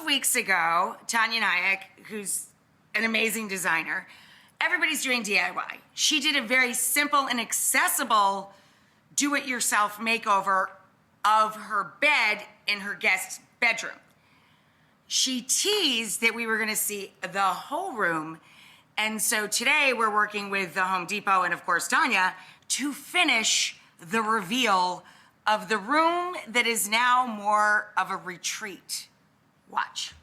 weeks ago, Tanya Nyack, who's an amazing designer, everybody's doing DIY. She did a very simple and accessible do-it-yourself makeover of her bed in her guest bedroom. She teased that we were going to see the whole room. And so today we're working with the Home Depot and, of course, Tanya to finish the reveal of the room that is now more of a retreat. Watch.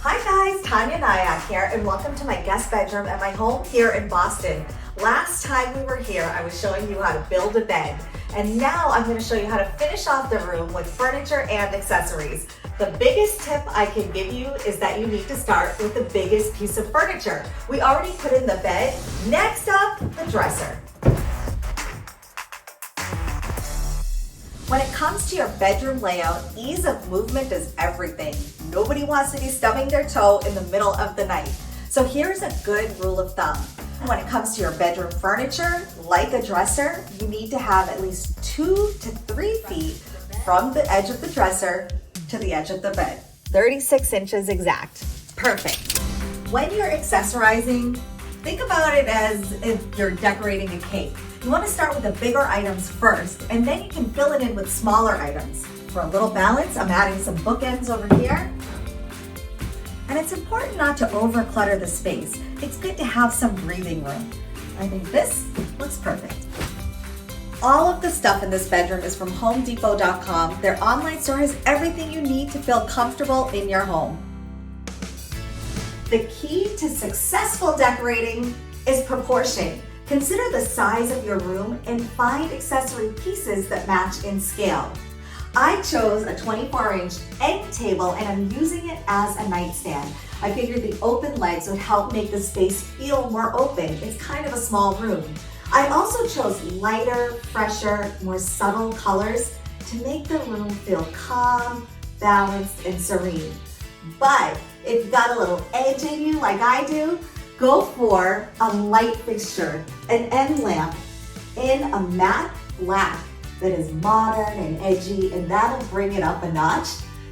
Hi guys, Tanya Nyack here, and welcome to my guest bedroom at my home here in Boston. Last time we were here, I was showing you how to build a bed, and now I'm going to show you how to finish off the room with furniture and accessories. The biggest tip I can give you is that you need to start with the biggest piece of furniture. We already put in the bed. Next up, the dresser. When it comes to your bedroom layout, ease of movement is everything. Nobody wants to be stubbing their toe in the middle of the night. So here's a good rule of thumb. When it comes to your bedroom furniture, like a dresser, you need to have at least 2 to 3 feet from the edge of the dresser to the edge of the bed. 36 inches exact. Perfect. When you're accessorizing, think about it as if you're decorating a cake. You want to start with the bigger items first, and then you can fill it in with smaller items. For a little balance, I'm adding some bookends over here. And it's important not to over-clutter the space. It's good to have some breathing room. I think this looks perfect. All of the stuff in this bedroom is from HomeDepot.com. Their online store has everything you need to feel comfortable in your home. The key to successful decorating is proportion. Consider the size of your room and find accessory pieces that match in scale. I chose a 24-inch end table and I'm using it as a nightstand. I figured the open legs would help make the space feel more open. It's kind of a small room. I also chose lighter, fresher, more subtle colors to make the room feel calm, balanced, and serene. But if you've got a little edge in you like I do, go for a light fixture, an end lamp in a matte black that is modern and edgy, and that'll bring it up a notch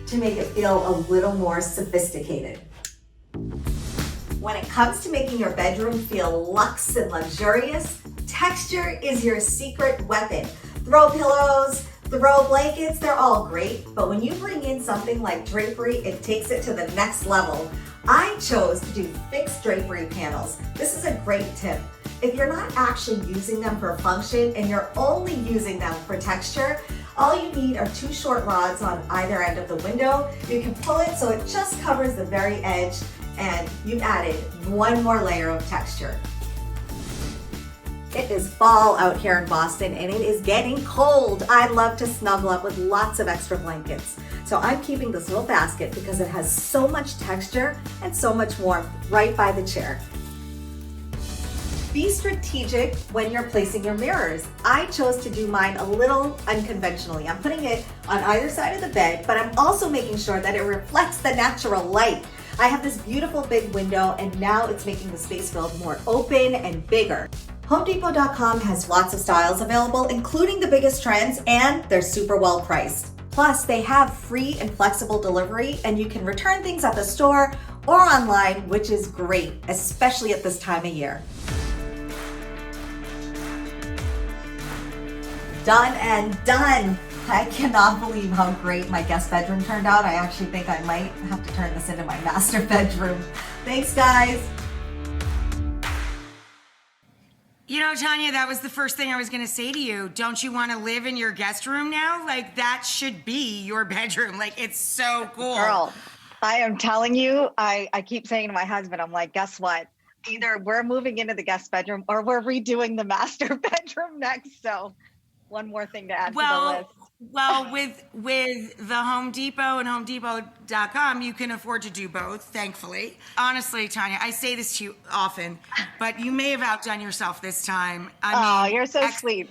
to make it feel a little more sophisticated. When it comes to making your bedroom feel luxe and luxurious, texture is your secret weapon. Throw pillows, throw blankets, they're all great, but when you bring in something like drapery, it takes it to the next level. I chose to do fixed drapery panels. This is a great tip. If you're not actually using them for function and you're only using them for texture, all you need are 2 short rods on either end of the window. You can pull it so it just covers the very edge, and you've added 1 more layer of texture. It is fall out here in Boston and it is getting cold. I love to snuggle up with lots of extra blankets. So I'm keeping this little basket because it has so much texture and so much warmth right by the chair. Be strategic when you're placing your mirrors. I chose to do mine a little unconventionally. I'm putting it on either side of the bed, but I'm also making sure that it reflects the natural light. I have this beautiful big window and now it's making the space feel more open and bigger. HomeDepot.com has lots of styles available, including the biggest trends, and they're super well priced. Plus, they have free and flexible delivery, and you can return things at the store or online, which is great, especially at this time of year. Done and done. I cannot believe how great my guest bedroom turned out. I actually think I might have to turn this into my master bedroom. Thanks, guys. You know, Tanya, that was the first thing I was going to say to you. Don't you want to live in your guest room now? Like, that should be your bedroom. Like, it's so cool. Girl, I am telling you, I keep saying to my husband, I'm like, guess what? Either we're moving into the guest bedroom or we're redoing the master bedroom next. So one more thing to add to the list. Well, with the Home Depot and HomeDepot.com, you can afford to do both, thankfully. Honestly, Tanya, I say this to you often, but you may have outdone yourself this time. I mean, you're so sweet.